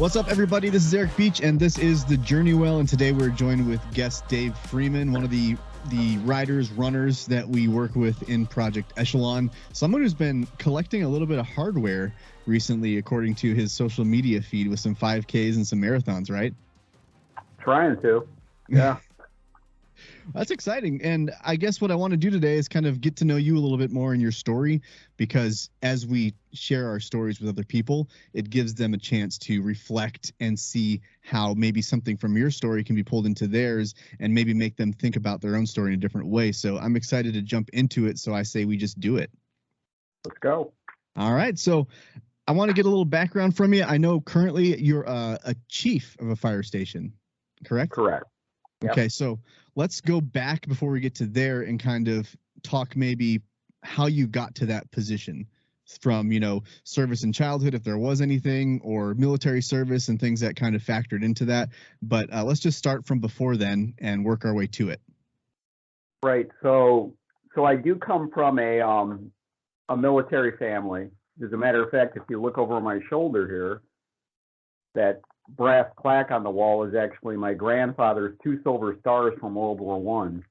What's up, everybody? This is Eric Beach, and this is The Journey Well, and today we're joined with guest Dave Freeman, one of the riders, runners that we work with in Project Echelon, someone who's been collecting a little bit of hardware recently, according to his social media feed, with some 5Ks and some marathons, right? Trying to, yeah. That's exciting. And I guess what I want to do today is kind of get to know you a little bit more in your story, because as we share our stories with other people, it gives them a chance to reflect and see how maybe something from your story can be pulled into theirs and maybe make them think about their own story in a different way. So I'm excited to jump into it. So I say we just do it. Let's go. All right. So I want to get a little background from you. I know currently you're a chief of a fire station, correct? Correct. Yep. Okay, so let's go back before we get to there and kind of talk maybe how you got to that position from, service in childhood, if there was anything, or military service and things that kind of factored into that. But let's just start from before then and work our way to it. Right. So I do come from a military family. As a matter of fact, if you look over my shoulder here, that brass plaque on the wall is actually my grandfather's 2 silver stars from World War One.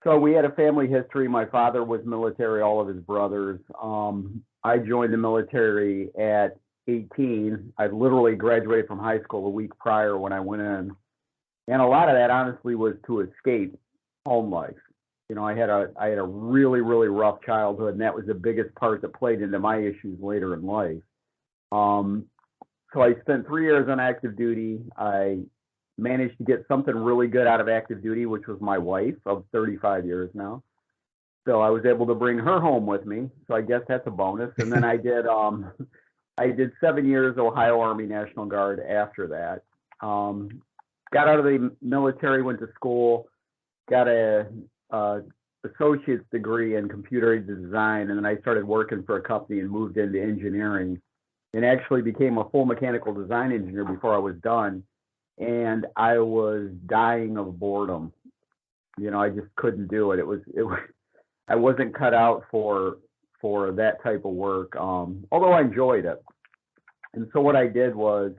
So we had a family history. My father was military, all of his brothers. I joined the military at 18. I literally graduated from high school a week prior when I went in. And a lot of that honestly was to escape home life. I had a really, really rough childhood, and that was the biggest part that played into my issues later in life. So I spent 3 years on active duty. I managed to get something really good out of active duty, which was my wife of 35 years now. So I was able to bring her home with me. So I guess that's a bonus. And then I did 7 years Ohio Army National Guard after that. Got out of the military, went to school, got a associate's degree in computer design, and then I started working for a company and moved into engineering. And actually became a full mechanical design engineer before I was done. And I was dying of boredom. I just couldn't do it. It was I wasn't cut out for that type of work, although I enjoyed it. And so what I did was,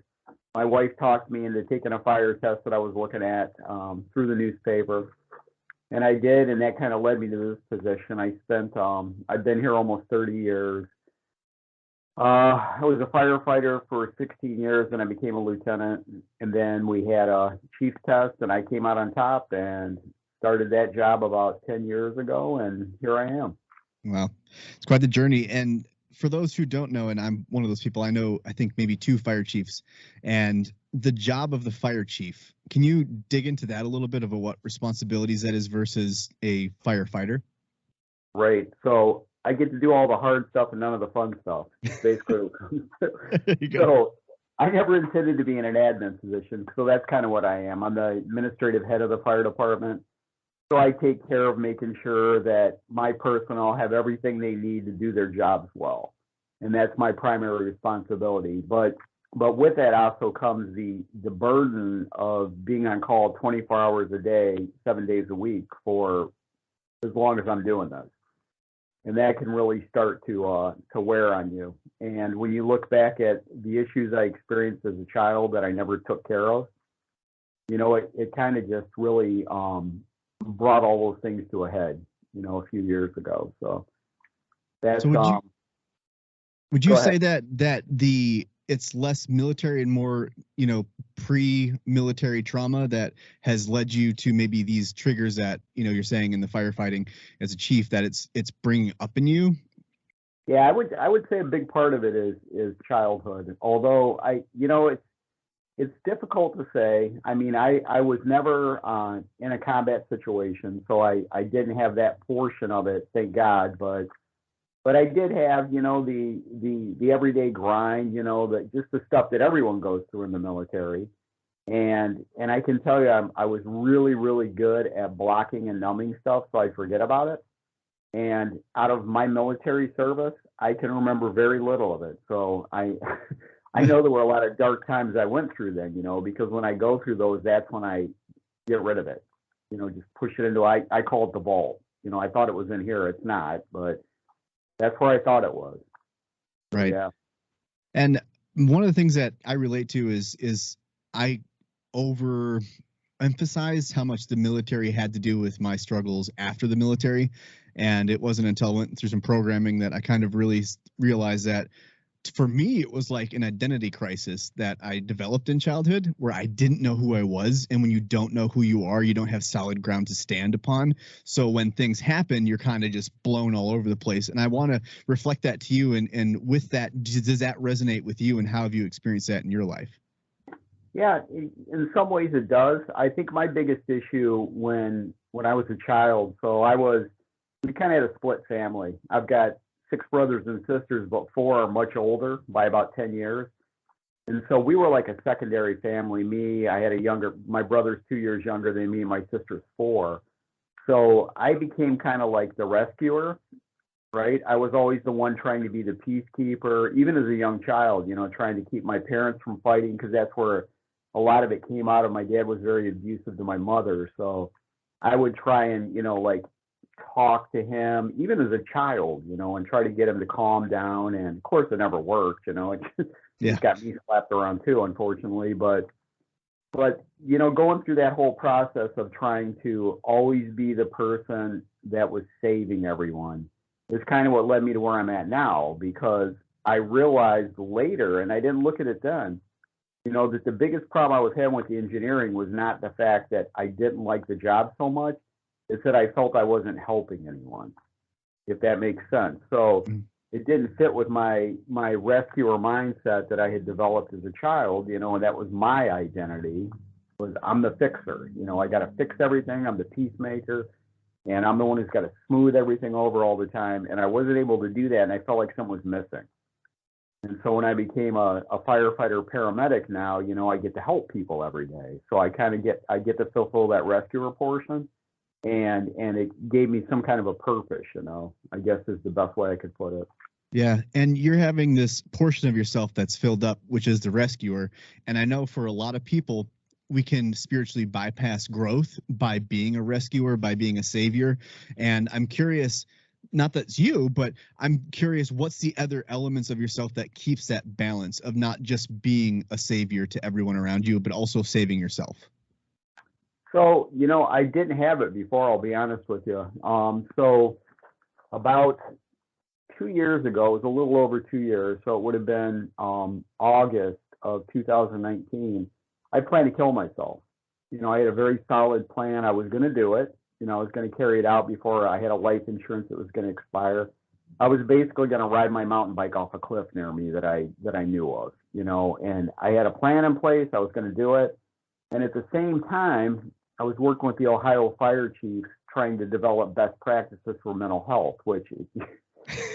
my wife talked me into taking a fire test that I was looking at through the newspaper. And I did, and that kind of led me to this position. I've been here almost 30 years. I was a firefighter for 16 years, and I became a lieutenant. And then we had a chief test, and I came out on top and started that job about 10 years ago, and here I am. Wow. It's quite the journey. And for those who don't know, and I'm one of those people, I think maybe 2 fire chiefs, and the job of the fire chief, can you dig into that a little bit of what responsibilities that is versus a firefighter? Right. So I get to do all the hard stuff and none of the fun stuff, basically. So I never intended to be in an admin position. So that's kind of what I am. I'm the administrative head of the fire department. So I take care of making sure that my personnel have everything they need to do their jobs well. And that's my primary responsibility. But with that also comes the burden of being on call 24 hours a day, 7 days a week for as long as I'm doing this. And that can really start to wear on you. And when you look back at the issues I experienced as a child that I never took care of, it kind of just really brought all those things to a head, a few years ago. So that's. So would you say that it's less military and more, pre-military trauma that has led you to maybe these triggers that, you're saying in the firefighting as a chief that it's bringing up in you? Yeah, I would say a big part of it is childhood. Although it's difficult to say. I mean, I was never in a combat situation, so I didn't have that portion of it, thank God. But I did have, the everyday grind, just the stuff that everyone goes through in the military. And I can tell you, I was really, really good at blocking and numbing stuff, so I forget about it. And out of my military service, I can remember very little of it. So I know there were a lot of dark times I went through then, because when I go through those, that's when I get rid of it. Just push it into, I call it the vault. I thought it was in here. It's not, but that's where I thought it was. Right. Yeah. And one of the things that I relate to is I overemphasized how much the military had to do with my struggles after the military. And it wasn't until I went through some programming that I kind of really realized that for me, it was like an identity crisis that I developed in childhood where I didn't know who I was. And when you don't know who you are, you don't have solid ground to stand upon. So when things happen, you're kind of just blown all over the place. And I want to reflect that to you. And with that, does that resonate with you, and how have you experienced that in your life? Yeah, in some ways it does. I think my biggest issue when I was a child, we kind of had a split family. I've got six brothers and sisters, but four are much older by about 10 years. And so we were like a secondary family. My brother's 2 years younger than me, my sister's four. So I became kind of like the rescuer, right? I was always the one trying to be the peacekeeper, even as a young child, trying to keep my parents from fighting, because that's where a lot of it came out of. My dad was very abusive to my mother. So I would try and, like talk to him, even as a child, and try to get him to calm down. And of course, it never worked, it just got me slapped around too, unfortunately. But going through that whole process of trying to always be the person that was saving everyone is kind of what led me to where I'm at now, because I realized later, and I didn't look at it then, that the biggest problem I was having with the engineering was not the fact that I didn't like the job so much. It's that I felt I wasn't helping anyone, if that makes sense. So it didn't fit with my rescuer mindset that I had developed as a child, and that was my identity, was I'm the fixer. I got to fix everything. I'm the peacemaker, and I'm the one who's got to smooth everything over all the time. And I wasn't able to do that, and I felt like something was missing. And so when I became a firefighter paramedic now, I get to help people every day. So I get to fulfill that rescuer portion. And it gave me some kind of a purpose, I guess is the best way I could put it. Yeah. And you're having this portion of yourself that's filled up, which is the rescuer. And I know for a lot of people, we can spiritually bypass growth by being a rescuer, by being a savior. And I'm curious, not that it's you, but I'm curious, what's the other elements of yourself that keeps that balance of not just being a savior to everyone around you, but also saving yourself? So, I didn't have it before, I'll be honest with you. So about 2 years ago, it was a little over 2 years, so it would have been August of 2019, I planned to kill myself. I had a very solid plan. I was going to do it. I was going to carry it out before I had a life insurance that was going to expire. I was basically going to ride my mountain bike off a cliff near me that I knew of, and I had a plan in place. I was going to do it. And at the same time, I was working with the Ohio Fire Chiefs trying to develop best practices for mental health, which,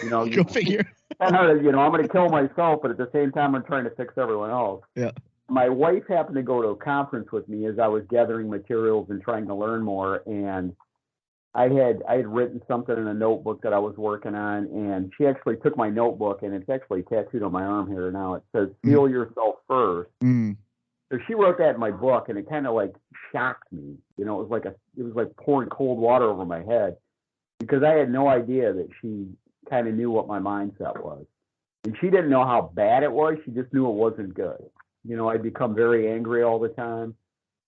Go figure. I'm going to kill myself, but at the same time, I'm trying to fix everyone else. Yeah. My wife happened to go to a conference with me as I was gathering materials and trying to learn more. And I had written something in a notebook that I was working on, and she actually took my notebook, and it's actually tattooed on my arm here now. It says, "Feel yourself first." So she wrote that in my book, and it kind of like shocked me. It was like pouring cold water over my head, because I had no idea that she kind of knew what my mindset was. And she didn't know how bad it was. She just knew it wasn't good. I'd become very angry all the time.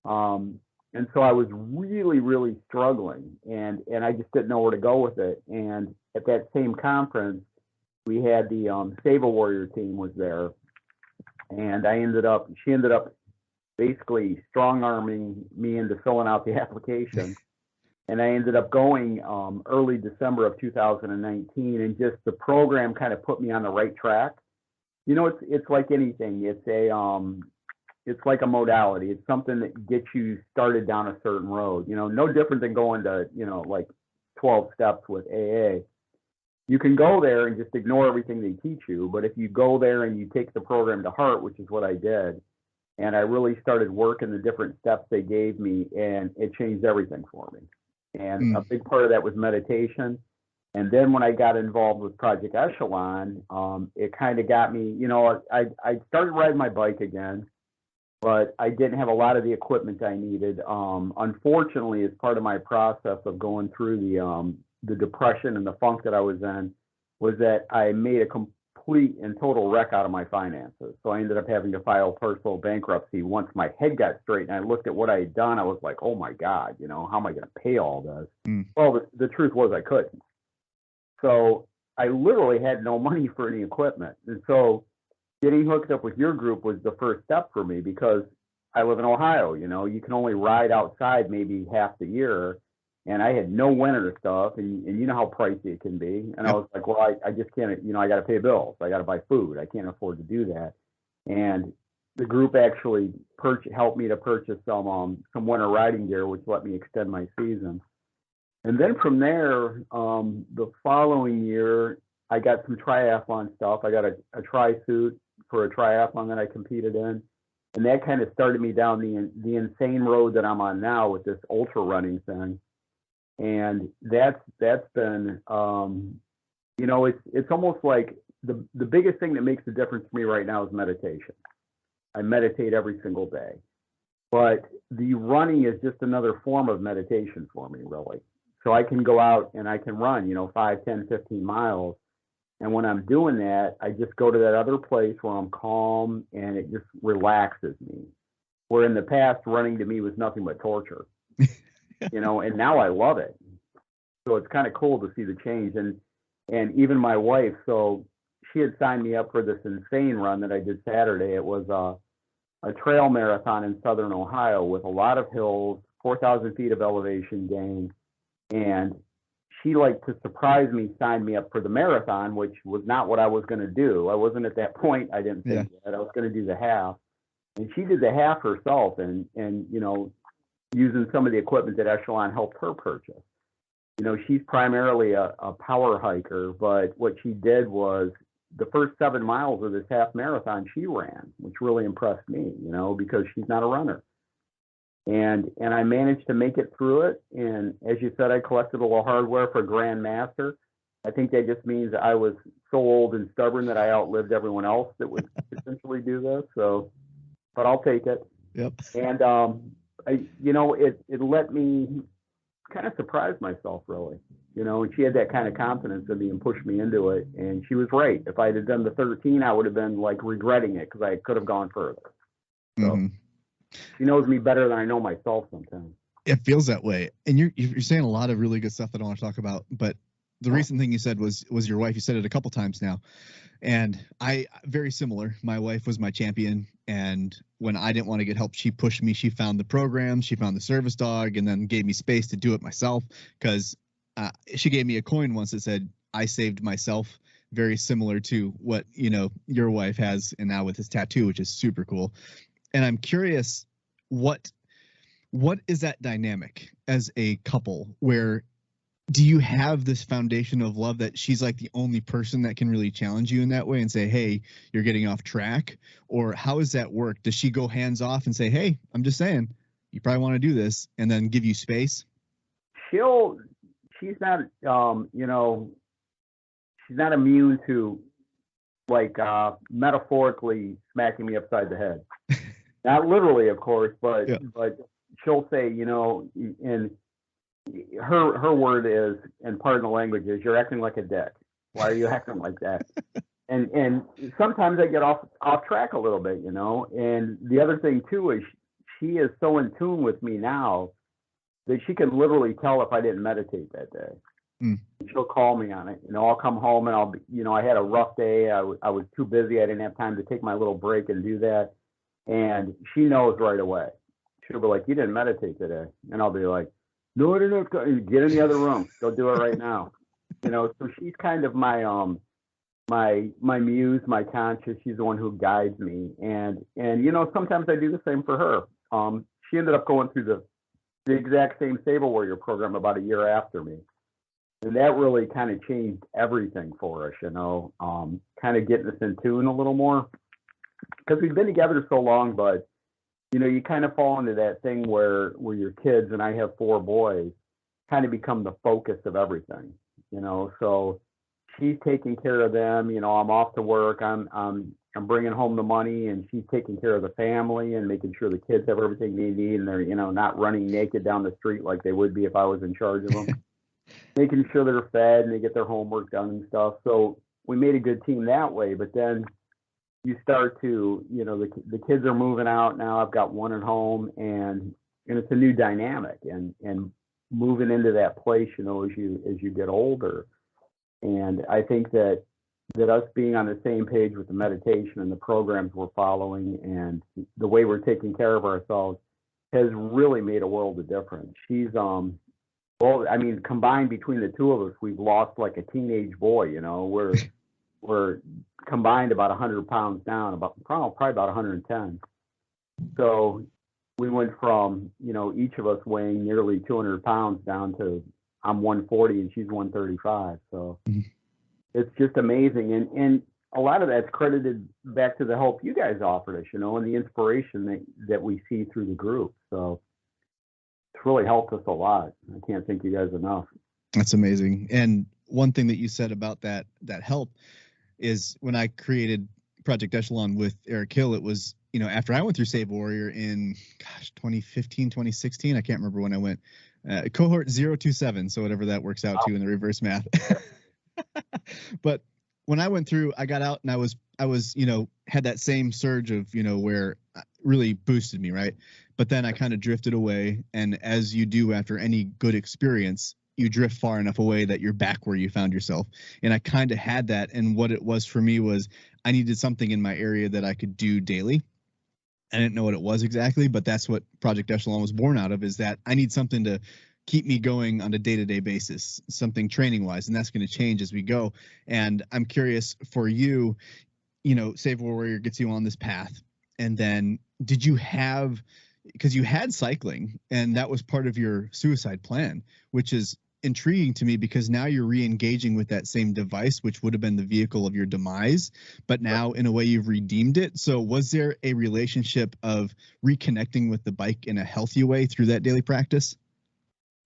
And so I was really, really struggling, and I just didn't know where to go with it. And at that same conference, we had the Save a Warrior team was there, and she ended up basically strong-arming me into filling out the application. And I ended up going early December of 2019, and just the program kind of put me on the right track. It's like anything. It's like a modality. It's something that gets you started down a certain road. No different than going to like 12 steps with AA. You can go there and just ignore everything they teach you, but if you go there and you take the program to heart, which is what I did, and I really started working the different steps they gave me, and it changed everything for me. And a big part of that was meditation. And then when I got involved with Project Echelon, it kind of got me, I started riding my bike again, but I didn't have a lot of the equipment I needed. Unfortunately, as part of my process of going through the depression and the funk that I was in, was that I made a complete and total wreck out of my finances. So I ended up having to file personal bankruptcy once my head got straight. And I looked at what I had done. I was like, oh my God, you know, how am I going to pay all this? Well, the truth was I couldn't. So I literally had no money for any equipment. And so getting hooked up with your group was the first step for me, because I live in Ohio. You know, you can only ride outside maybe half the year. And I had no winter stuff, and you know how pricey it can be. And I was like, well, I just can't, you know, I got to pay bills. I got to buy food. I can't afford to do that. And the group actually helped me to purchase some winter riding gear, which let me extend my season. And then from there, the following year, I got some triathlon stuff. I got a tri-suit for a triathlon that I competed in. And that kind of started me down the insane road that I'm on now with this ultra running thing. And that's been, you know, it's almost like the biggest thing that makes a difference for me right now is meditation. I meditate every single day, but the running is just another form of meditation for me, really. So I can go out and I can run, you know, 5, 10, 15 miles. And when I'm doing that, I just go to that other place where I'm calm and it just relaxes me. Where in the past, running to me was nothing but torture. You know, and now I love it. So it's kind of cool to see the change. And even my wife, so she had signed me up for this insane run that I did Saturday. It was a trail marathon in southern Ohio with a lot of hills, 4,000 feet of elevation gain. And she, like, to surprise me, signed me up for the marathon, which was not what I was going to do. I wasn't at that point. I didn't think that I was going to do the half. And she did the half herself, and you know, using some of the equipment that Echelon helped her purchase. You know, she's primarily a power hiker, but what she did was the first 7 miles of this half marathon she ran, which really impressed me, you know, because she's not a runner. And I managed to make it through it. And as you said, I collected a little hardware for Grandmaster. I think that just means I was so old and stubborn that I outlived everyone else that would essentially do this. So, but I'll take it. Yep. And you know, it let me kind of surprise myself, really. You know, and she had that kind of confidence in me and pushed me into it. And she was right. If I had done the 13, I would have been like regretting it because I could have gone further. So she knows me better than I know myself sometimes. It feels that way. And you're saying a lot of really good stuff that I want to talk about. But the recent thing you said was your wife. You said it a couple times now. And I, very similar. My wife was my champion. And when I didn't want to get help, she pushed me. She found the program. She found the service dog, and then gave me space to do it myself. Because she gave me a coin once that said, I saved myself. Very similar to what, you know, your wife has, and now with his tattoo, which is super cool. And I'm curious, what is that dynamic as a couple? Where do you have this foundation of love that she's like the only person that can really challenge you in that way and say, hey, you're getting off track? Or how does that work? Does she go hands off and say, hey, I'm just saying, you probably want to do this, and then give you space? She's not, you know, she's not immune to, like, metaphorically smacking me upside the head. Not literally, of course, but she'll say, you know, and her word is, and pardon the language, is, you're acting like a dick. Why are you acting like that? And sometimes I get off track a little bit, you know. And the other thing too is she is so in tune with me now that she can literally tell if I didn't meditate that day. She'll call me on it. You know, I'll come home and I'll be, you know, I had a rough day. I was too busy. I didn't have time to take my little break and do that. And she knows right away. She'll be like, you didn't meditate today. And I'll be like, no, I didn't. Get in the other room. Go do it right now. You know, so she's kind of my my muse, my conscience. She's the one who guides me. And you know, sometimes I do the same for her. She ended up going through the exact same Sable Warrior program about a year after me. And that really kind of changed everything for us, you know, kind of getting us in tune a little more. Because we've been together so long, but, you know, you kind of fall into that thing where your kids, and I have 4 boys, kind of become the focus of everything, you know. So she's taking care of them. You know, I'm off to work. I'm bringing home the money, and she's taking care of the family and making sure the kids have everything they need, and they're, you know, not running naked down the street like they would be if I was in charge of them. Making sure they're fed and they get their homework done and stuff. So we made a good team that way. But then you start to, the kids are moving out now. I've got one at home, and it's a new dynamic, and moving into that place, as you get older. And I think that us being on the same page with the meditation and the programs we're following and the way we're taking care of ourselves has really made a world of difference. She's well, I mean, combined between the two of us, we've lost like a teenage boy. We're combined about 100 pounds down, probably about 110. So we went from, each of us weighing nearly 200 pounds down to I'm 140 and she's 135. So it's just amazing. And a lot of that's credited back to the help you guys offered us, and the inspiration that we see through the group. So it's really helped us a lot. I can't thank you guys enough. That's amazing. And one thing that you said about that help is when I created Project Echelon with Eric Hill, it was, after I went through Save Warrior in 2015, 2016, I can't remember when I went, cohort 027. So whatever that works out to in the reverse math. But when I went through, I got out and I was, had that same surge of, where it really boosted me. Right. But then I kind of drifted away. And as you do after any good experience, you drift far enough away that you're back where you found yourself. And I kind of had that. And what it was for me was I needed something in my area that I could do daily. I didn't know what it was exactly, but that's what Project Echelon was born out of, is that I need something to keep me going on a day-to-day basis, something training wise, and that's going to change as we go. And I'm curious for you, Save Warrior gets you on this path. And then did you have, because you had cycling and that was part of your suicide plan, which is intriguing to me because now you're re-engaging with that same device, which would have been the vehicle of your demise, but now in a way you've redeemed it. So was there a relationship of reconnecting with the bike in a healthy way through that daily practice?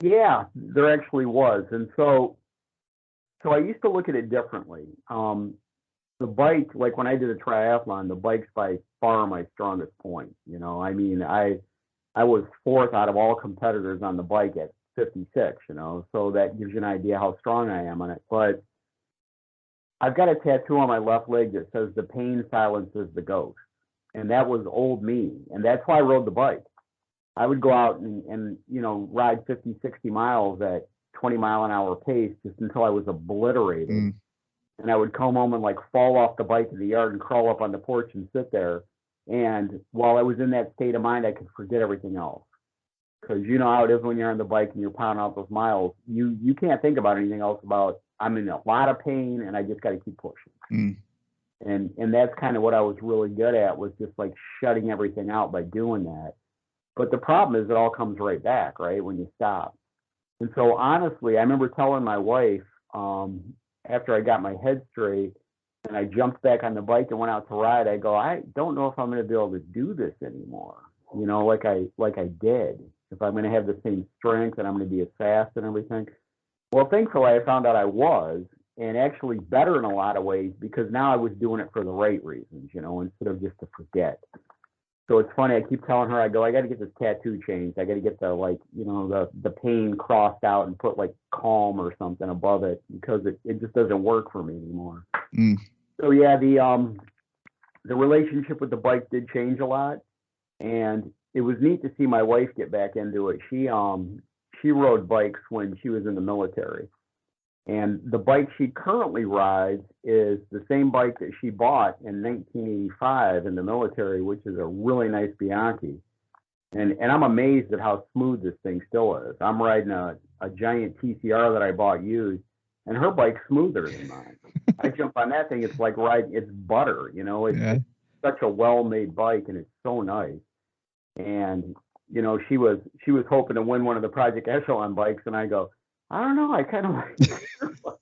Yeah, there actually was. And so I used to look at it differently. The bike, like when I did a triathlon, the bike's by far my strongest point. I mean, I was fourth out of all competitors on the bike at 56, so that gives you an idea how strong I am on it. But I've got a tattoo on my left leg that says the pain silences the ghost. And that was old me. And that's why I rode the bike. I would go out and ride 50, 60 miles at 20-mile-an-hour pace just until I was obliterated. And I would come home and like fall off the bike in the yard and crawl up on the porch and sit there. And while I was in that state of mind, I could forget everything else. Because you know how it is when you're on the bike and you're pounding out those miles. You can't think about anything else about, I'm in a lot of pain and I just got to keep pushing. And that's kind of what I was really good at, was just like shutting everything out by doing that. But the problem is it all comes right back, right, when you stop. And so honestly, I remember telling my wife, after I got my head straight and I jumped back on the bike and went out to ride, I go, I don't know if I'm going to be able to do this anymore, like I did. If I'm going to have the same strength and I'm going to be as fast and everything. Well, thankfully, I found out I was, and actually better in a lot of ways, because now I was doing it for the right reasons, instead of just to forget. So it's funny, I keep telling her, I go, I got to get this tattoo changed. I got to get the pain crossed out and put like calm or something above it, because it just doesn't work for me anymore. So yeah, the relationship with the bike did change a lot, and it was neat to see my wife get back into it. She rode bikes when she was in the military. And the bike she currently rides is the same bike that she bought in 1985 in the military, which is a really nice Bianchi. And I'm amazed at how smooth this thing still is. I'm riding a giant TCR that I bought used, and her bike's smoother than mine. I jump on that thing, it's like it's butter, it's such a well-made bike, and it's so nice. And, she was hoping to win one of the Project Echelon bikes, and I go, I don't know, I kind of like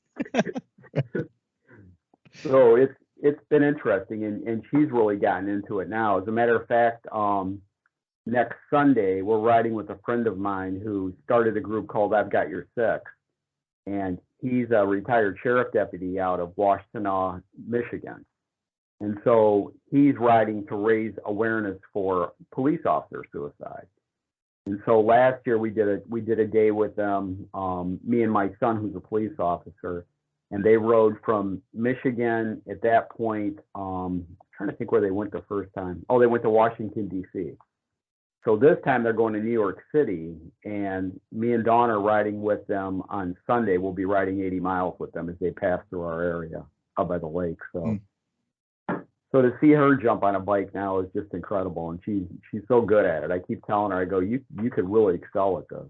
So it's been interesting, and she's really gotten into it now. As a matter of fact, next Sunday, we're riding with a friend of mine who started a group called I've Got Your Six. And he's a retired sheriff deputy out of Washtenaw, Michigan. And so he's riding to raise awareness for police officer suicide. And so last year we did a day with them, me and my son, who's a police officer, and they rode from Michigan at that point. Trying to think where they went the first time. Oh, they went to Washington, D.C. So this time they're going to New York City, and me and Dawn are riding with them on Sunday. We'll be riding 80 miles with them as they pass through our area up by the lake. So, so to see her jump on a bike now is just incredible, and she's so good at it. I keep telling her, I go, you could really excel at this.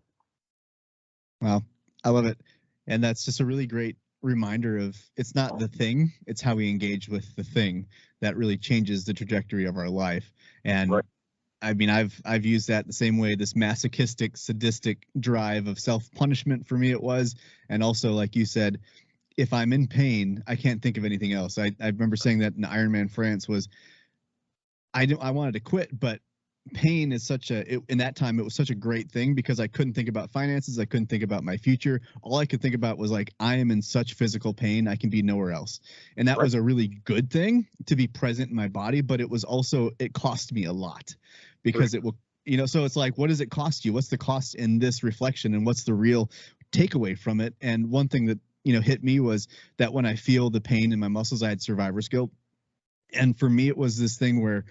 Wow, I love it, and that's just a really great reminder of it's not the thing, it's how we engage with the thing that really changes the trajectory of our life. And right. I mean, I've used that the same way, this masochistic, sadistic drive of self-punishment for me it was. And also, like you said, if I'm in pain, I can't think of anything else. I remember saying that in Ironman France was, I wanted to quit, but pain is in that time, it was such a great thing because I couldn't think about finances. I couldn't think about my future. All I could think about was like, I am in such physical pain. I can be nowhere else. And that was a really good thing to be present in my body, but it was also, it cost me a lot because it will, so it's like, what does it cost you? What's the cost in this reflection and what's the real takeaway from it? And one thing that, hit me was that when I feel the pain in my muscles, I had survivor's guilt. And for me, it was this thing where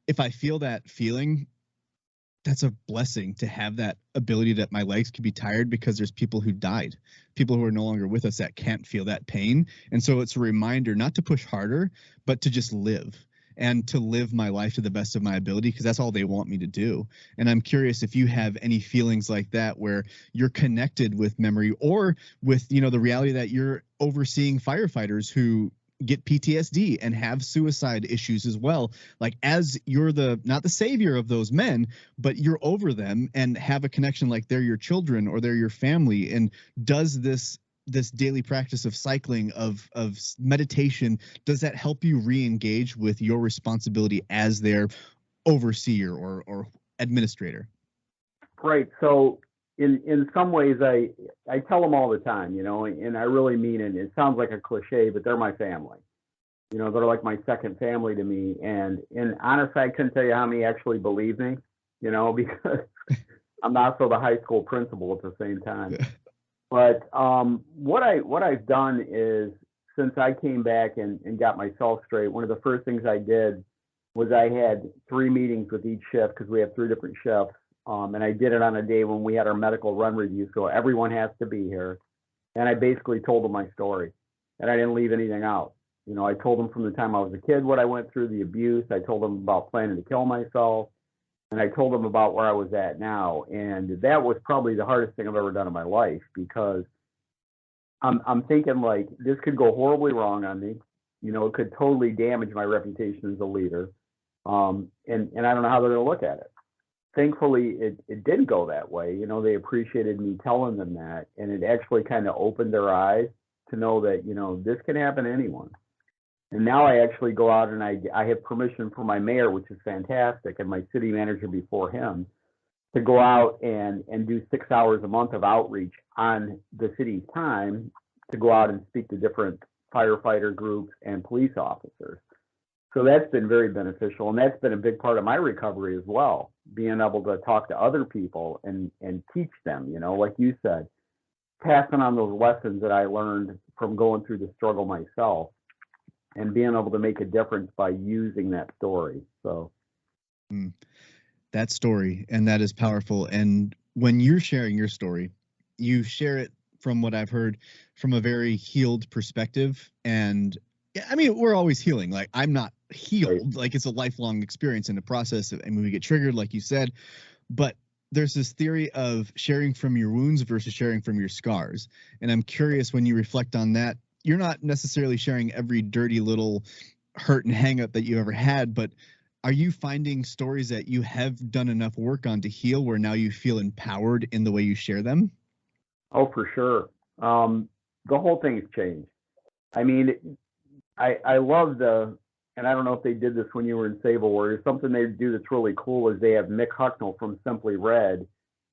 if I feel that feeling, that's a blessing to have that ability that my legs can be tired because there's people who died, people who are no longer with us that can't feel that pain. And so it's a reminder not to push harder, but to just live and to live my life to the best of my ability because that's all they want me to do. And I'm curious if you have any feelings like that where you're connected with memory or with, the reality that you're overseeing firefighters who get PTSD and have suicide issues as well. Like as you're not the savior of those men, but you're over them and have a connection like they're your children or they're your family. And does this daily practice of cycling, of meditation, does that help you re-engage with your responsibility as their overseer or administrator? Right. So in some ways, I tell them all the time, and I really mean it. It sounds like a cliche, but they're my family. They're like my second family to me. And honestly, I couldn't tell you how many actually believe me, because I'm also the high school principal at the same time. But what I've done is since I came back and got myself straight, one of the first things I did was I had 3 meetings with each shift because we have 3 different shifts. And I did it on a day when we had our medical run review. So everyone has to be here. And I basically told them my story and I didn't leave anything out. I told them from the time I was a kid, what I went through, the abuse. I told them about planning to kill myself. And I told them about where I was at now. And that was probably the hardest thing I've ever done in my life because I'm thinking like this could go horribly wrong on me. It could totally damage my reputation as a leader. And I don't know how they're going to look at it. Thankfully, it didn't go that way. They appreciated me telling them that, and it actually kind of opened their eyes to know that, this can happen to anyone. And now I actually go out and I have permission from my mayor, which is fantastic, and my city manager before him to go out and do 6 hours a month of outreach on the city's time to go out and speak to different firefighter groups and police officers. So that's been very beneficial, and that's been a big part of my recovery as well, being able to talk to other people and teach them, like you said, passing on those lessons that I learned from going through the struggle myself and being able to make a difference by using that story. So that story, and that is powerful. And when you're sharing your story, you share it from what I've heard from a very healed perspective. And I mean, we're always healing. Like I'm not healed, like it's a lifelong experience in the process. And we get triggered, like you said, but there's this theory of sharing from your wounds versus sharing from your scars. And I'm curious, when you reflect on that, you're not necessarily sharing every dirty little hurt and hang up that you ever had, but are you finding stories that you have done enough work on to heal where now you feel empowered in the way you share them? Oh, for sure. The whole thing has changed. I mean, I love and I don't know if they did this when you were in Sable Warriors, something they do that's really cool is they have Mick Hucknall from Simply Red,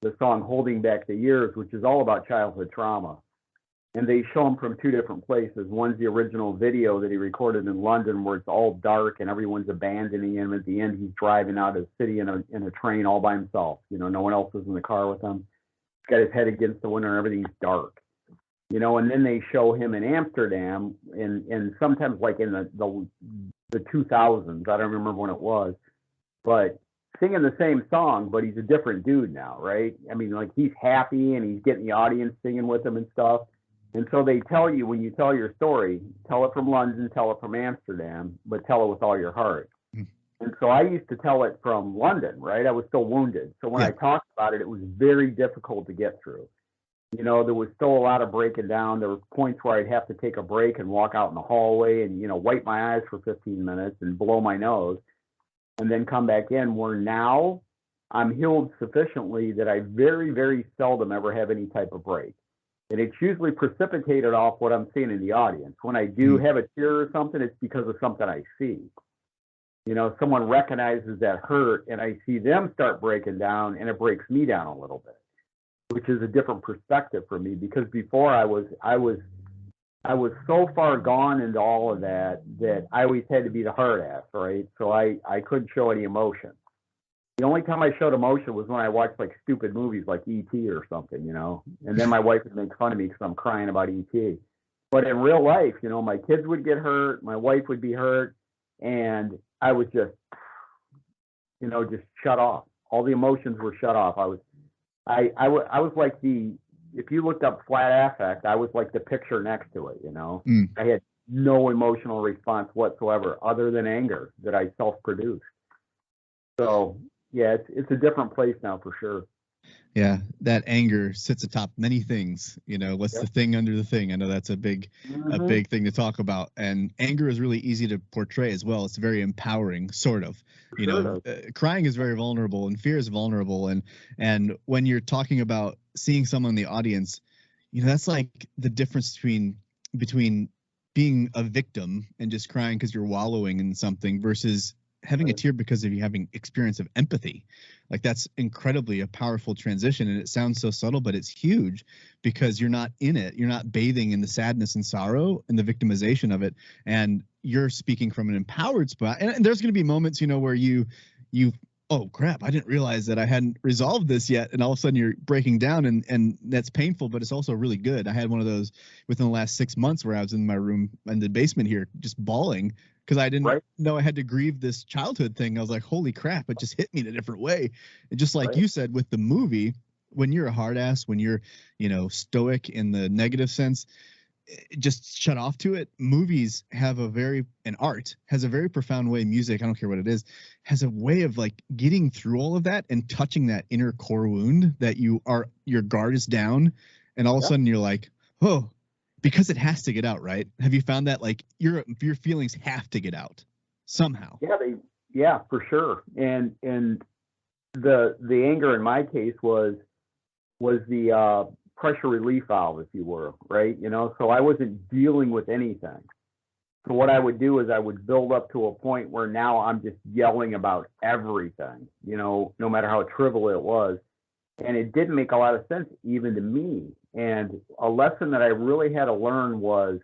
the song Holding Back the Years, which is all about childhood trauma. And they show him from 2 different places. One's the original video that he recorded in London where it's all dark and everyone's abandoning him. At the end, he's driving out of the city in a train all by himself. No one else is in the car with him. He's got his head against the window and everything's dark. and then they show him in Amsterdam, and sometimes like in the 2000s, I don't remember when it was, but singing the same song, but he's a different dude now, right? I mean, like he's happy and he's getting the audience singing with him and stuff. And so they tell you, when you tell your story, tell it from London, tell it from Amsterdam, but tell it with all your heart. And so I used to tell it from London, right? I was still wounded. So when I talked about it, it was very difficult to get through. There was still a lot of breaking down. There were points where I'd have to take a break and walk out in the hallway and, wipe my eyes for 15 minutes and blow my nose and then come back in, where now I'm healed sufficiently that I very, very seldom ever have any type of break. And it's usually precipitated off what I'm seeing in the audience. When I do have a tear or something, it's because of something I see. Someone recognizes that hurt and I see them start breaking down, and it breaks me down a little bit, which is a different perspective for me, because before I was so far gone into all of that I always had to be the hard ass, right? So I couldn't show any emotion. The only time I showed emotion was when I watched like stupid movies like E.T. or something, and then my wife would make fun of me because I'm crying about E.T. But in real life, my kids would get hurt, my wife would be hurt, and I was just, just shut off. All the emotions were shut off. I was like if you looked up flat affect, I was like the picture next to it, I had no emotional response whatsoever other than anger that I self-produced. So yeah, it's a different place now for sure. Yeah, that anger sits atop many things. What's the thing under the thing? I know that's a big thing to talk about. And anger is really easy to portray as well. It's very empowering, sort of. Crying is very vulnerable, and fear is vulnerable. And when you're talking about seeing someone in the audience, that's like the difference between being a victim and just crying because you're wallowing in something versus having a tear because of you having experience of empathy. Like that's incredibly a powerful transition, and it sounds so subtle, but it's huge because you're not in it. You're not bathing in the sadness and sorrow and the victimization of it, and you're speaking from an empowered spot. And there's going to be moments, where you oh crap, I didn't realize that I hadn't resolved this yet, and all of a sudden you're breaking down, and that's painful, but it's also really good. I had one of those within the last 6 months where I was in my room in the basement here just bawling because I didn't know I had to grieve this childhood thing. I was like, holy crap, it just hit me in a different way. And just like you said with the movie, when you're a hard ass, when you're, stoic in the negative sense, just shut off to it. Movies have art has a very profound way, music, I don't care what it is, has a way of like getting through all of that and touching that inner core wound that your guard is down. And all of a sudden you're like, oh, because it has to get out, right? Have you found that like your feelings have to get out somehow? Yeah, for sure. And the anger in my case was the pressure relief valve, if you were, right? So I wasn't dealing with anything. So what I would do is I would build up to a point where now I'm just yelling about everything, no matter how trivial it was. And it didn't make a lot of sense even to me. And a lesson that I really had to learn was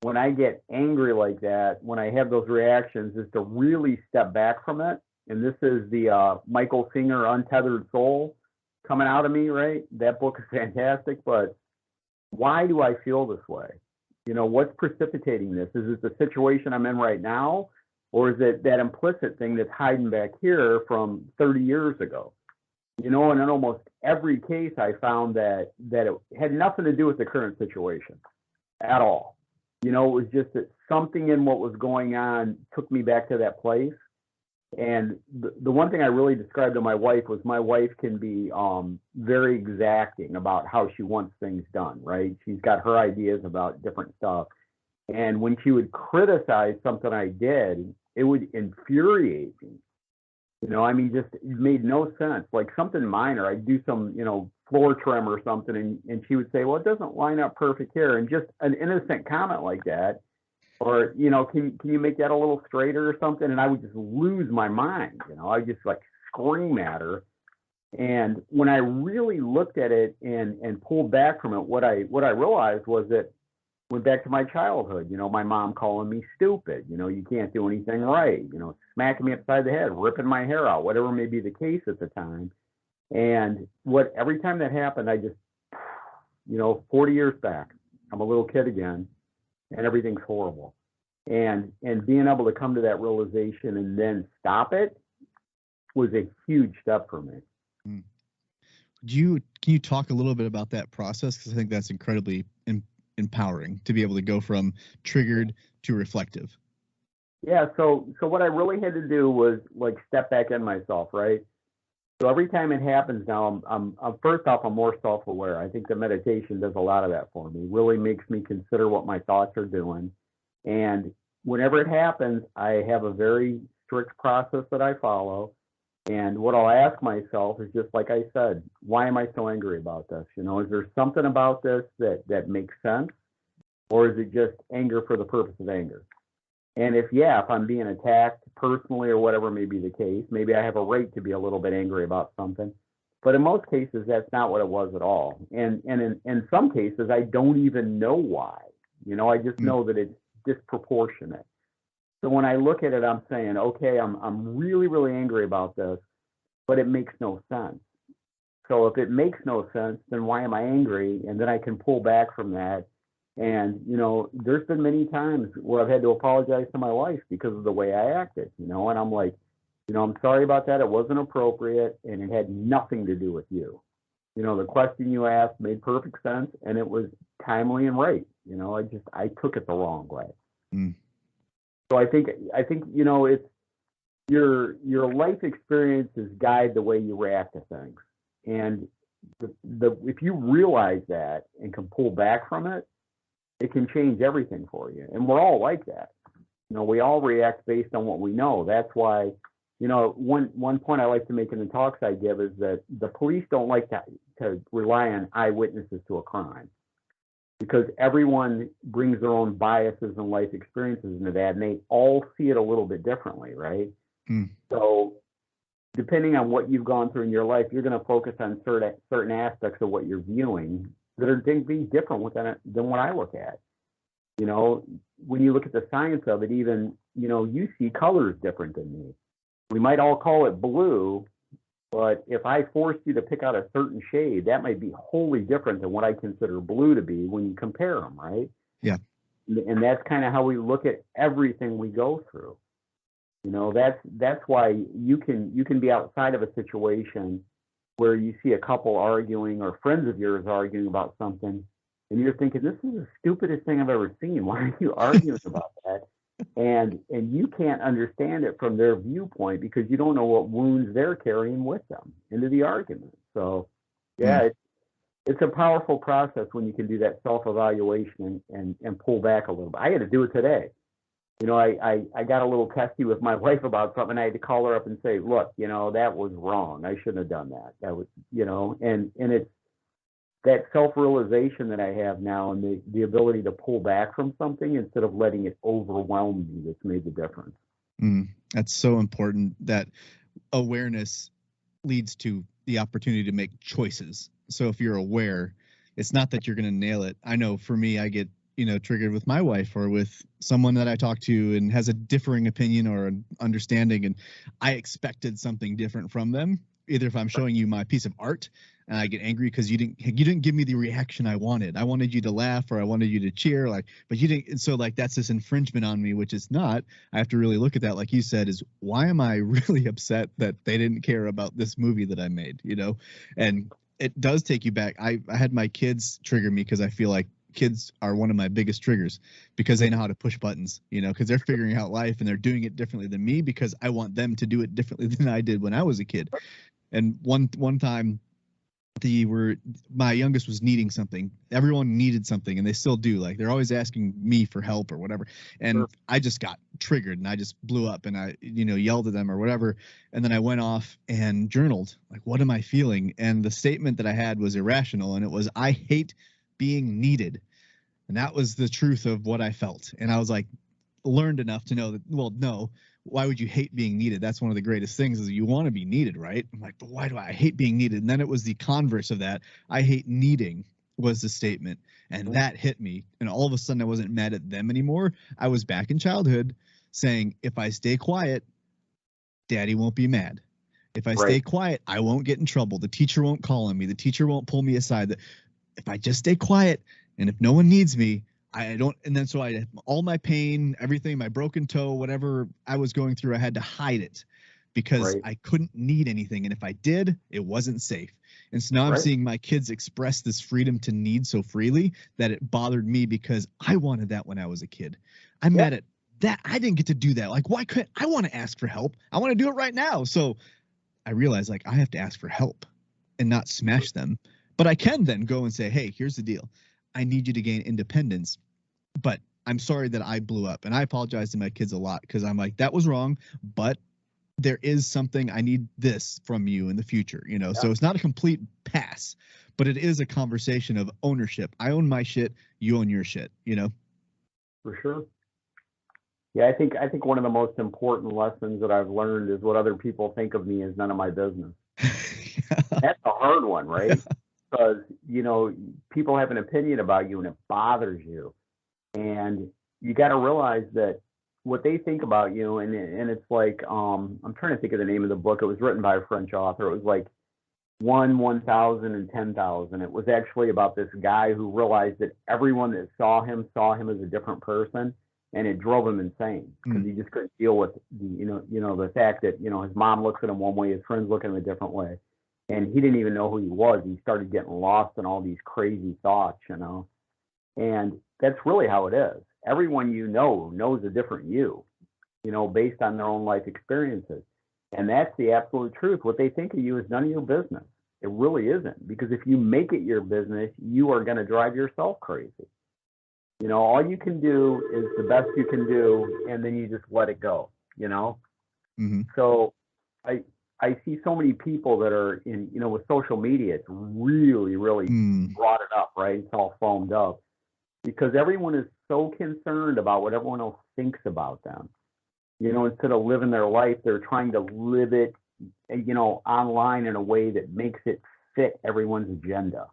when I get angry like that, when I have those reactions, is to really step back from it. And this is the Michael Singer Untethered Soul coming out of me, right? That book is fantastic, but why do I feel this way? What's precipitating this? Is it the situation I'm in right now? Or is it that implicit thing that's hiding back here from 30 years ago? And in almost every case, I found that it had nothing to do with the current situation at all. It was just that something in what was going on took me back to that place. And the one thing I really described to my wife was my wife can be very exacting about how she wants things done, right? She's got her ideas about different stuff. And when she would criticize something I did, it would infuriate me. Just it made no sense. Like something minor, I'd do some, floor trim or something, and she would say, well, it doesn't line up perfect here. And just an innocent comment like that, or, can you make that a little straighter or something? And I would just lose my mind. I'd just like scream at her. And when I really looked at it and pulled back from it, what I realized was that went back to my childhood, my mom calling me stupid, you can't do anything right, smacking me upside the head, ripping my hair out, whatever may be the case at the time. And every time that happened, I just, 40 years back, I'm a little kid again, and everything's horrible. And being able to come to that realization and then stop it was a huge step for me. Can you talk a little bit about that process? Because I think that's incredibly empowering to be able to go from triggered to reflective. Yeah. So what I really had to do was like step back in myself, right? So every time it happens now, I'm first off, I'm more self-aware. I think the meditation does a lot of that for me. Really makes me consider what my thoughts are doing. And whenever it happens, I have a very strict process that I follow. And what I'll ask myself is just like I said, why am I so angry about this? You know, is there something about this that makes sense? Or is it just anger for the purpose of anger? And if I'm being attacked personally or whatever may be the case, maybe I have a right to be a little bit angry about something. But in most cases, that's not what it was at all. And in some cases, I don't even know why. You know, I just know that it's disproportionate. So when I look at it, I'm saying, okay, I'm really, really angry about this, but it makes no sense. So if it makes no sense, then why am I angry? And then I can pull back from that. And, you know, there's been many times where I've had to apologize to my wife because of the way I acted, you know, and I'm like, you know, I'm sorry about that. It wasn't appropriate and it had nothing to do with you. You know, the question you asked made perfect sense and it was timely and right. You know, I took it the wrong way. So I think, you know, it's your life experiences guide the way you react to things. And if you realize that and can pull back from it, it can change everything for you. And we're all like that. You know, we all react based on what we know. That's why, you know, one point I like to make in the talks I give is that the police don't like to rely on eyewitnesses to a crime because everyone brings their own biases and life experiences into that, and they all see it a little bit differently, right? So depending on what you've gone through in your life, you're going to focus on certain aspects of what you're viewing that are going to be different than what I look at. You know, when you look at the science of it, even, you know, you see colors different than me. We might all call it blue, but if I forced you to pick out a certain shade, that might be wholly different than what I consider blue to be when you compare them, right? Yeah. And that's kind of how we look at everything we go through. You know, that's why you can be outside of a situation where you see a couple arguing or friends of yours arguing about something, and you're thinking, this is the stupidest thing I've ever seen. Why are you arguing about that? And you can't understand it from their viewpoint because you don't know what wounds they're carrying with them into the argument. So, yeah, it's a powerful process when you can do that self-evaluation and pull back a little bit. I had to do it today. You know, I got a little testy with my wife about something. I had to call her up and say, look, you know, that was wrong. I shouldn't have done that. That was, you know, and it's that self-realization that I have now and the ability to pull back from something instead of letting it overwhelm me that's made the difference. That's so important. That awareness leads to the opportunity to make choices. So if you're aware, it's not that you're going to nail it. I know for me, I get, you know, triggered with my wife or with someone that I talk to and has a differing opinion or an understanding. And I expected something different from them. Either if I'm showing you my piece of art and I get angry because you didn't give me the reaction I wanted. I wanted you to laugh or I wanted you to cheer, like, but you didn't. And so like, that's this infringement on me, which is not. I have to really look at that. Like you said, is why am I really upset that they didn't care about this movie that I made, you know? And it does take you back. I had my kids trigger me because I feel like kids are one of my biggest triggers because they know how to push buttons, you know, because they're figuring out life and they're doing it differently than me because I want them to do it differently than I did when I was a kid. And one time my youngest was needing something. Everyone needed something and they still do. Like they're always asking me for help or whatever. And I just got triggered and I just blew up and I, you know, yelled at them or whatever. And then I went off and journaled, like, what am I feeling? And the statement that I had was irrational. And it was, I hate being needed. And that was the truth of what I felt. And I was like, learned enough to know that, well, no, why would you hate being needed? That's one of the greatest things is you want to be needed, right? I'm like, but why do I hate being needed? And then it was the converse of that. I hate needing was the statement. And that hit me. And all of a sudden I wasn't mad at them anymore. I was back in childhood saying, if I stay quiet, daddy won't be mad. If I stay quiet, I won't get in trouble. The teacher won't call on me. The teacher won't pull me aside. If I just stay quiet, And if no one needs me, I don't. And then so I, all my pain, everything, my broken toe, whatever I was going through, I had to hide it because Right. I couldn't need anything. And if I did, it wasn't safe. And so now I'm Right. seeing my kids express this freedom to need so freely that it bothered me because I wanted that when I was a kid. I'm Yeah. mad at that. I didn't get to do that. Like, why couldn't I want to ask for help? I want to do it right now. So I realized like I have to ask for help and not smash them. But I can then go and say, hey, here's the deal. I need you to gain independence, but I'm sorry that I blew up. And I apologize to my kids a lot because I'm like, that was wrong, but there is something I need this from you in the future, you know? Yeah. So it's not a complete pass, but it is a conversation of ownership. I own my shit. You own your shit, you know? For sure. Yeah, I think one of the most important lessons that I've learned is what other people think of me is none of my business. That's a hard one, right? Because, you know, people have an opinion about you and it bothers you. And you got to realize that what they think about you, and it's like, I'm trying to think of the name of the book. It was written by a French author. It was like 1,000, and 10,000. It was actually about this guy who realized that everyone that saw him as a different person, and it drove him insane because he just couldn't deal with the, the fact that, his mom looks at him one way, his friends look at him a different way, and he didn't even know who he was. He started getting lost in all these crazy thoughts, and that's really how it is. Everyone knows a different you, based on their own life experiences. And that's the absolute truth. What they think of you is none of your business. It really isn't. Because if you make it your business, you are going to drive yourself crazy. All you can do is the best you can do, and then you just let it go, Mm-hmm. So I see so many people that are in, with social media, it's really, really brought it up, right? It's all foamed up because everyone is so concerned about what everyone else thinks about them. Instead of living their life, they're trying to live it, online in a way that makes it fit everyone's agenda.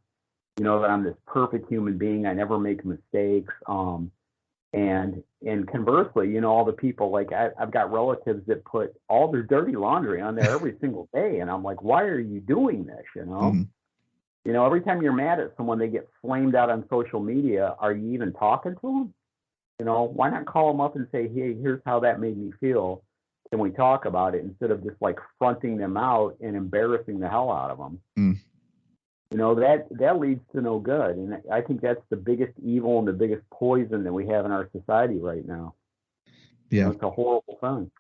That I'm this perfect human being. I never make mistakes. And conversely, all the people, like I've got relatives that put all their dirty laundry on there every single day. And I'm like, why are you doing this? Every time you're mad at someone, they get flamed out on social media. Are you even talking to them? Why not call them up and say, hey, here's how that made me feel. Can we talk about it instead of just like fronting them out and embarrassing the hell out of them? That leads to no good. And I think that's the biggest evil and the biggest poison that we have in our society right now. Yeah. It's a horrible thing.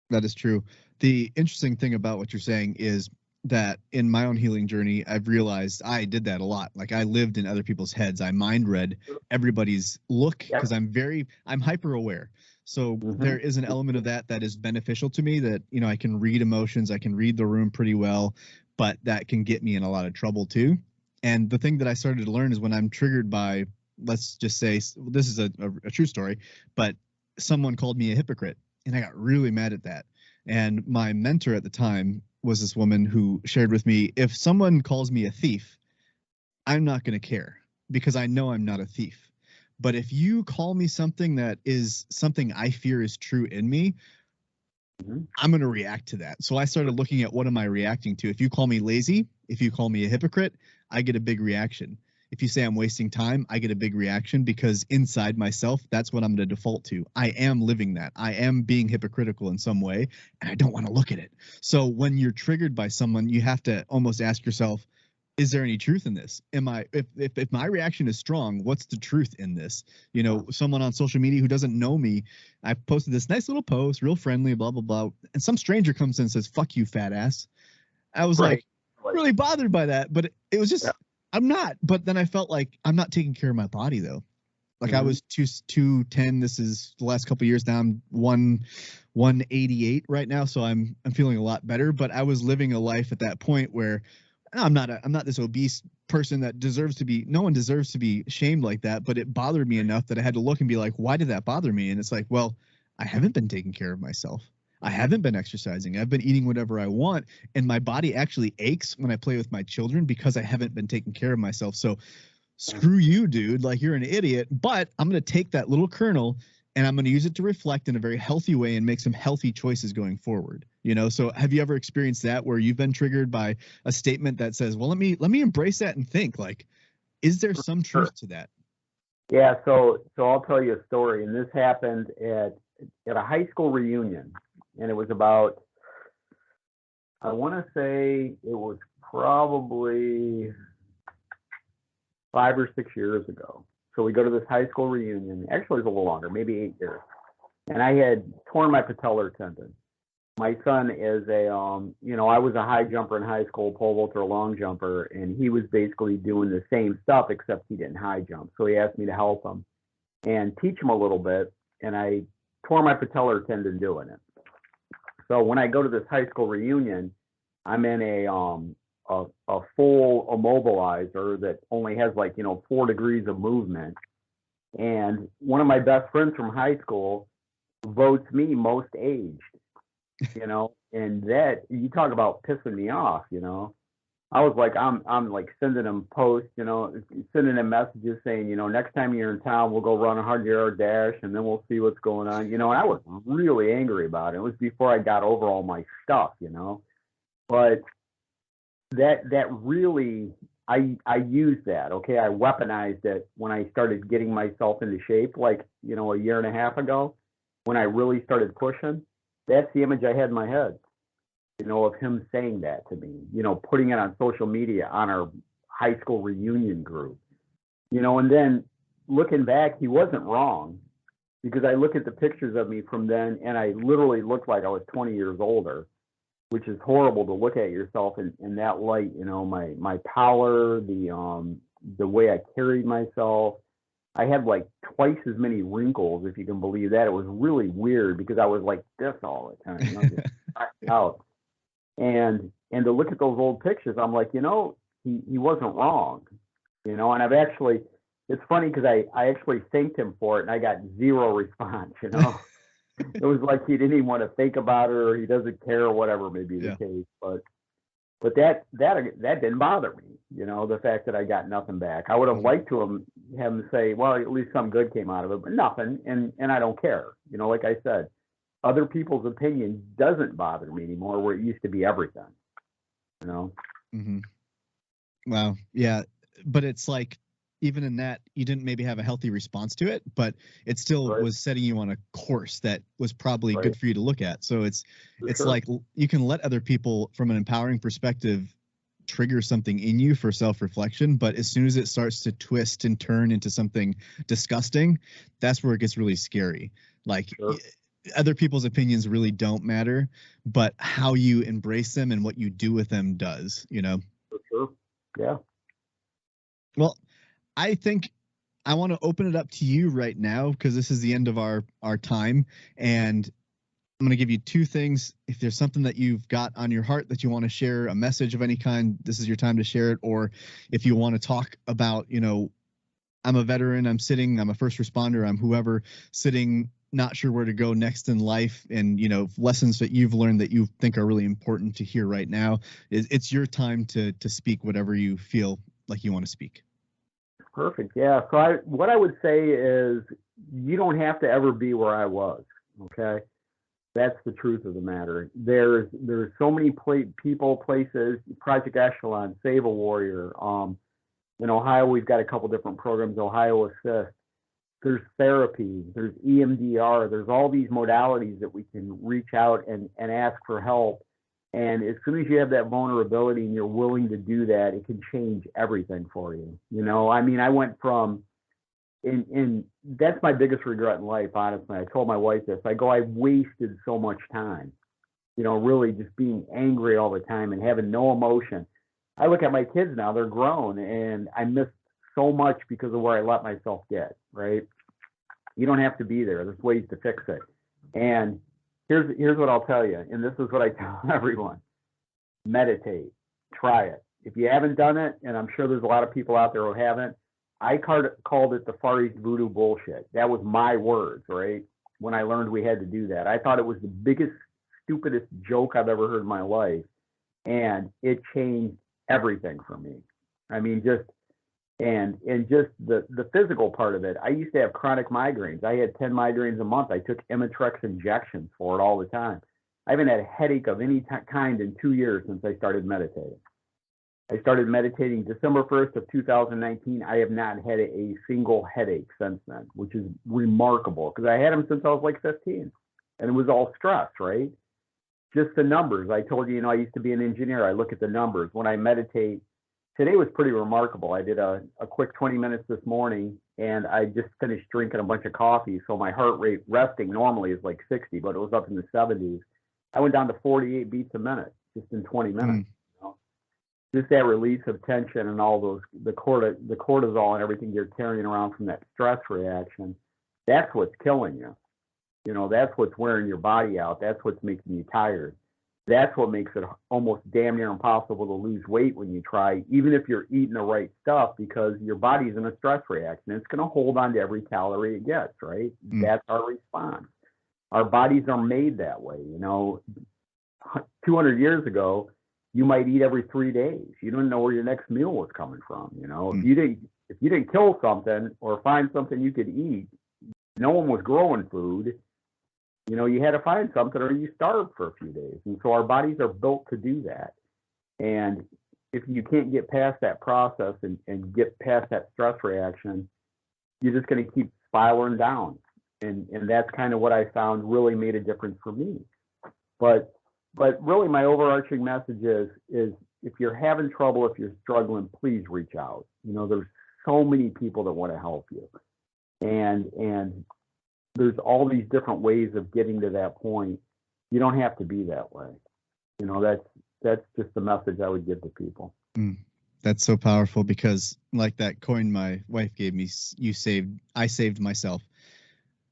That is true. The interesting thing about what you're saying is that in my own healing journey, I've realized I did that a lot. Like I lived in other people's heads. I mind read everybody's look because I'm hyper aware. So there is an element of that is beneficial to me that, I can read emotions. I can read the room pretty well, but that can get me in a lot of trouble too. And the thing that I started to learn is when I'm triggered by, let's just say, this is a true story, but someone called me a hypocrite and I got really mad at that. And my mentor at the time was this woman who shared with me, if someone calls me a thief, I'm not going to care because I know I'm not a thief. But if you call me something that is something I fear is true in me, I'm going to react to that. So I started looking at what am I reacting to? If you call me lazy, if you call me a hypocrite, I get a big reaction. If you say I'm wasting time, I get a big reaction because inside myself, that's what I'm going to default to. I am living that. I am being hypocritical in some way, and I don't want to look at it. So when you're triggered by someone, you have to almost ask yourself, is there any truth in this? If my reaction is strong, what's the truth in this? Someone on social media who doesn't know me, I posted this nice little post, real friendly, blah, blah, blah. And some stranger comes in and says, fuck you, fat ass. I was like really bothered by that, but it was just, I'm not. But then I felt like I'm not taking care of my body though. Like I was 210. This is the last couple of years now. I'm 188 right now. So I'm feeling a lot better, but I was living a life at that point where I'm not this obese person that no one deserves to be shamed like that, but it bothered me enough that I had to look and be like, why did that bother me? And it's like, well, I haven't been taking care of myself. I haven't been exercising. I've been eating whatever I want. And my body actually aches when I play with my children because I haven't been taking care of myself. So screw you, dude. Like you're an idiot, but I'm going to take that little kernel and I'm going to use it to reflect in a very healthy way and make some healthy choices going forward. So have you ever experienced that where you've been triggered by a statement that says, well, let me embrace that and think like, is there some truth to that? Yeah, so I'll tell you a story, and this happened at a high school reunion, and it was about, I want to say it was probably 5 or 6 years ago. So we go to this high school reunion. Actually, it was a little longer, maybe 8 years. And I had torn my patellar tendon. My son is I was a high jumper in high school, pole vaulter, long jumper, and he was basically doing the same stuff except he didn't high jump. So he asked me to help him and teach him a little bit, and I tore my patellar tendon doing it. So when I go to this high school reunion, I'm in a full immobilizer that only has 4 degrees of movement, and one of my best friends from high school votes me most aged, and that, you talk about pissing me off. I was like, I'm like sending him posts, sending him messages saying, next time you're in town, we'll go run a 100-yard dash, and then we'll see what's going on. And I was really angry about it. It was before I got over all my stuff. But that really, I used that. Okay, I weaponized it when I started getting myself into shape, a year and a half ago, when I really started pushing. That's the image I had in my head, of him saying that to me, putting it on social media on our high school reunion group, and then looking back, he wasn't wrong, because I look at the pictures of me from then, and I literally looked like I was 20 years older, which is horrible to look at yourself in that light. My power, the way I carried myself. I had like twice as many wrinkles, if you can believe that. It was really weird because I was like this all the time, just out. And to look at those old pictures, I'm like, he wasn't wrong, and I've actually, it's funny because I actually thanked him for it, and I got zero response. It was like he didn't even want to think about it, or he doesn't care, or whatever may be the Yeah. case. But that didn't bother me, the fact that I got nothing back. I would have liked to have him say, well, at least some good came out of it, but nothing, and I don't care. Like I said, other people's opinion doesn't bother me anymore, where it used to be everything. Mm-hmm. Wow. Yeah. But it's like, even in that, you didn't maybe have a healthy response to it, but it still Right. was setting you on a course that was probably Right. good for you to look at. So it's Sure. like you can let other people, from an empowering perspective, trigger something in you for self-reflection, but as soon as it starts to twist and turn into something disgusting, that's where it gets really scary. Like, Sure. other people's opinions really don't matter, but how you embrace them and what you do with them does. For sure. Yeah. Well, I think I want to open it up to you right now, because this is the end of our time, and I'm going to give you two things. If there's something that you've got on your heart that you want to share, a message of any kind, this is your time to share it. Or if you want to talk about, I'm a veteran, I'm a first responder, I'm whoever, sitting, not sure where to go next in life, and, lessons that you've learned that you think are really important to hear right now, it's your time to speak whatever you feel like you want to speak. Perfect. Yeah. So what I would say is, you don't have to ever be where I was. Okay. That's the truth of the matter. There's so many people, places, Project Echelon, Save a Warrior. In Ohio, we've got a couple different programs, Ohio Assist. There's therapy, there's EMDR, there's all these modalities that we can reach out and ask for help. And as soon as you have that vulnerability and you're willing to do that, it can change everything for you. I went from, and that's my biggest regret in life, honestly. I told my wife this. I wasted so much time, really just being angry all the time and having no emotion. I look at my kids now, they're grown, and I miss so much because of where I let myself get, right? You don't have to be there. There's ways to fix it. And here's what I'll tell you, and this is what I tell everyone. Meditate. Try it. If you haven't done it, and I'm sure there's a lot of people out there who haven't, I called it the Far East voodoo bullshit. That was my words, right? When I learned we had to do that. I thought it was the biggest, stupidest joke I've ever heard in my life. And it changed everything for me. Just just the physical part of it. I used to have chronic migraines. I had 10 migraines a month. I took Imitrex injections for it all the time. I haven't had a headache of any kind in 2 years since I started meditating. I started meditating December 1st of 2019. I have not had a single headache since then, which is remarkable because I had them since I was like 15, and it was all stress, right? Just the numbers. I told you, I used to be an engineer. I look at the numbers. When I meditate, today was pretty remarkable. I did a quick 20 minutes this morning, and I just finished drinking a bunch of coffee. So my heart rate resting normally is like 60, but it was up in the 70s. I went down to 48 beats a minute just in 20 minutes. Just that release of tension and all those, the cortisol and everything you're carrying around from that stress reaction, that's what's killing you. That's what's wearing your body out. That's what's making you tired. That's what makes it almost damn near impossible to lose weight when you try, even if you're eating the right stuff, because your body's in a stress reaction. It's going to hold on to every calorie it gets, right? That's our response. Our bodies are made that way. 200 years ago, you might eat every 3 days. You didn't know where your next meal was coming from. If you didn't kill something or find something you could eat, no one was growing food. You had to find something or you starved for a few days. And so our bodies are built to do that. And if you can't get past that process and get past that stress reaction, you're just going to keep spiraling down. And that's kind of what I found really made a difference for me. But really my overarching message is if you're having trouble, if you're struggling, please reach out. There's so many people that want to help you. And there's all these different ways of getting to that point. You don't have to be that way. That's just the message I would give to people. That's so powerful because like that coin my wife gave me, I saved myself.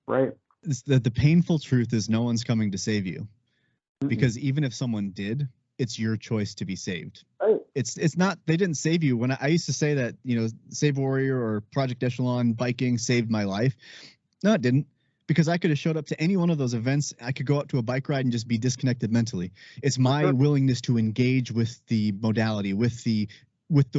Right. The painful truth is no one's coming to save you. Because even if someone did, it's your choice to be saved. Right. It's not, they didn't save you. When I used to say that, Save Warrior or Project Echelon biking saved my life. No, it didn't. Because I could have showed up to any one of those events. I could go out to a bike ride and just be disconnected mentally. It's my willingness to engage with the modality, with the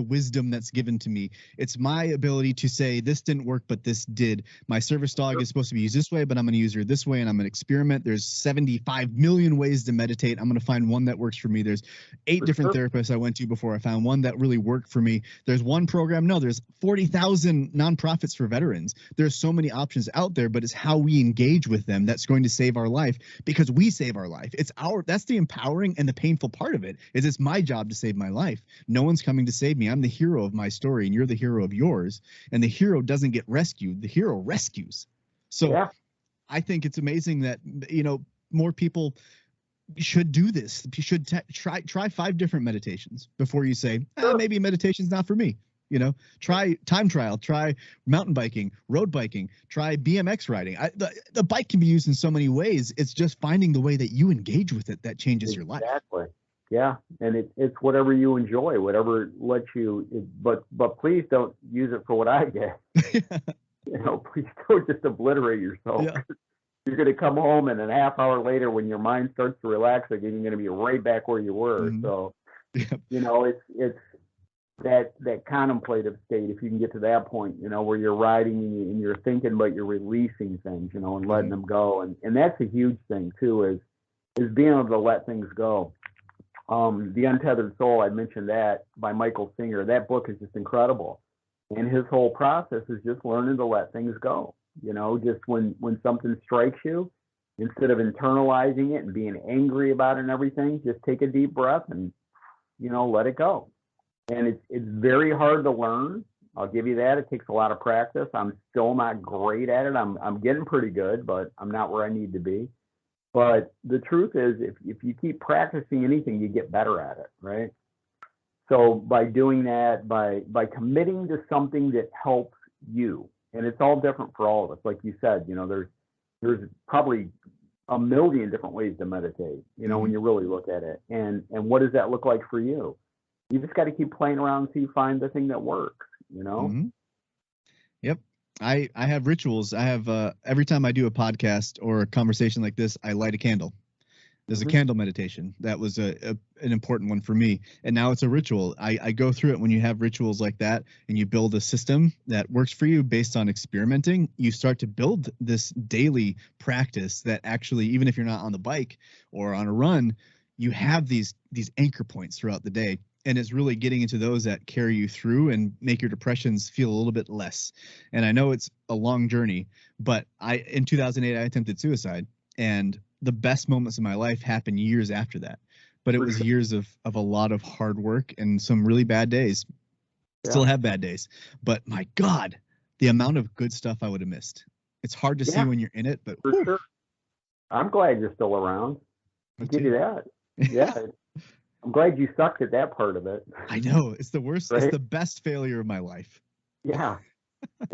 wisdom that's given to me. It's my ability to say, this didn't work, but this did. My service dog is supposed to be used this way, but I'm going to use her this way, and I'm going to experiment. There's 75 million ways to meditate. I'm going to find one that works for me. There's 8 different therapists I went to before I found one that really worked for me. There's one program. No, there's 40,000 nonprofits for veterans. There's so many options out there, but it's how we engage with them that's going to save our life, because we save our life. That's the empowering and the painful part of it, is it's my job to save my life. No one's coming to save me. I'm the hero of my story and you're the hero of yours. And the hero doesn't get rescued. The hero rescues. So I think it's amazing that, more people should do this. You should try 5 different meditations before you say, maybe meditation's not for me. Try time trial, try mountain biking, road biking, try BMX riding. The bike can be used in so many ways. It's just finding the way that you engage with it that changes your life. Exactly. Yeah, and it's whatever you enjoy, whatever lets you. But please don't use it for what I get. Please don't just obliterate yourself. Yeah. You're going to come home, and a half hour later, when your mind starts to relax again, you're going to be right back where you were. So, it's that contemplative state. If you can get to that point, where you're riding and you're thinking, but you're releasing things, and letting them go, and that's a huge thing too. Is being able to let things go. The Untethered Soul, I mentioned that by Michael Singer. That book is just incredible. And his whole process is just learning to let things go. Just when something strikes you, instead of internalizing it and being angry about it and everything, just take a deep breath and, let it go. And it's very hard to learn. I'll give you that. It takes a lot of practice. I'm still not great at it. I'm getting pretty good, but I'm not where I need to be. But the truth is, if you keep practicing anything, you get better at it, right? So by doing that, by committing to something that helps you, and it's all different for all of us. Like you said, there's probably a million different ways to meditate, when you really look at it. And what does that look like for you? You just got to keep playing around until you find the thing that works, Yep. I have rituals. I have every time I do a podcast or a conversation like this, I light a candle. There's a candle meditation. That was an important one for me. And now it's a ritual. I go through it. When you have rituals like that and you build a system that works for you based on experimenting, you start to build this daily practice that actually, even if you're not on the bike or on a run, you have these anchor points throughout the day. And it's really getting into those that carry you through and make your depressions feel a little bit less. And I know it's a long journey, but in 2008, I attempted suicide, and the best moments of my life happened years after that. But it was years of a lot of hard work and some really bad days. Still have bad days, but my God, the amount of good stuff I would have missed. It's hard to see when you're in it, but for sure. I'm glad you're still around. I'll give you that. Yeah. I'm glad you sucked at that part of it. I know. It's the worst. Right? It's the best failure of my life. Yeah.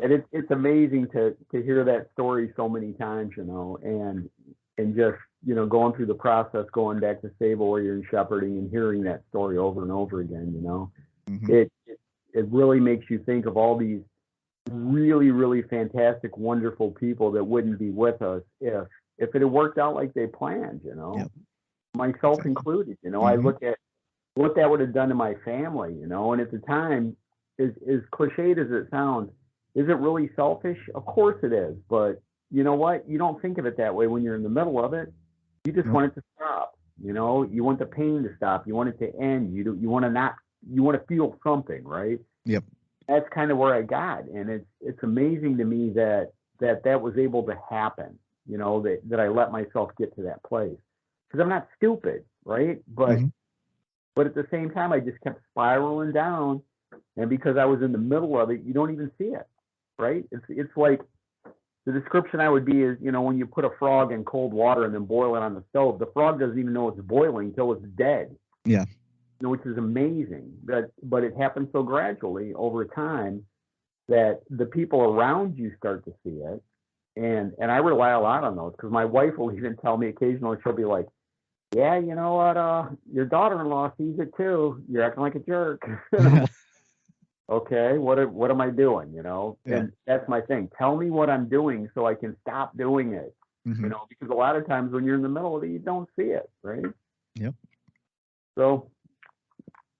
And it's amazing to hear that story so many times, and just, going through the process, going back to Sable Warrior and shepherding and hearing that story over and over again, mm-hmm. It really makes you think of all these really, really fantastic, wonderful people that wouldn't be with us if it had worked out like they planned, yep. Myself included. Mm-hmm. I look at what that would have done to my family, and at the time, as cliched as it sounds, is it really selfish? Of course it is, but you know what? You don't think of it that way when you're in the middle of it. You just want it to stop. You want the pain to stop. You want it to end. You want to feel something, right? Yep. That's kind of where I got, and it's amazing to me that was able to happen. That I let myself get to that place, because I'm not stupid, right? But mm-hmm. But at the same time, I just kept spiraling down, and because I was in the middle of it, you don't even see it, right? It's like the description I would be is, when you put a frog in cold water and then boil it on the stove, the frog doesn't even know it's boiling until it's dead. Yeah. Which is amazing. But it happens so gradually over time that the people around you start to see it. And I rely a lot on those, because my wife will even tell me occasionally, she'll be like, yeah, you know what, your daughter-in-law sees it too. You're acting like a jerk. Okay, what am I doing, Yeah. And that's my thing. Tell me what I'm doing so I can stop doing it, mm-hmm. Because a lot of times when you're in the middle of it, you don't see it, right? Yep. So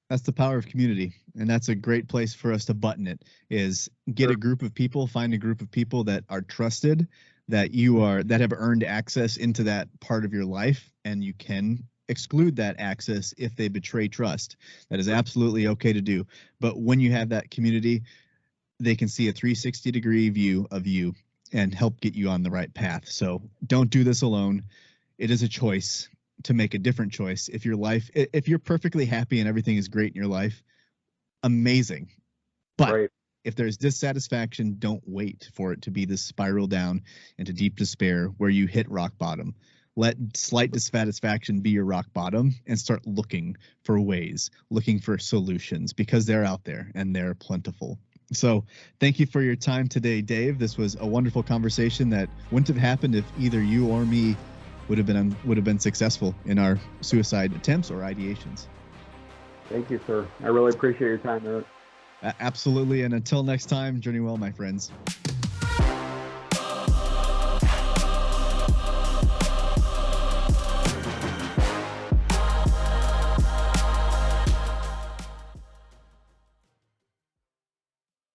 that's the power of community, and that's a great place for us to button it, is get a group of people, find a group of people that are trusted, that have earned access into that part of your life, and you can exclude that access if they betray trust. That is absolutely okay to do. But when you have that community, they can see a 360-degree view of you and help get you on the right path. So don't do this alone. It is a choice to make a different choice. If you're perfectly happy and everything is great in your life, amazing. But if there's dissatisfaction, don't wait for it to be this spiral down into deep despair where you hit rock bottom. Let slight dissatisfaction be your rock bottom and start looking for ways, looking for solutions, because they're out there and they're plentiful. So thank you for your time today, Dave. This was a wonderful conversation that wouldn't have happened if either you or me would have been successful in our suicide attempts or ideations. Thank you, sir. I really appreciate your time, Eric. Absolutely. And until next time, journey well, my friends.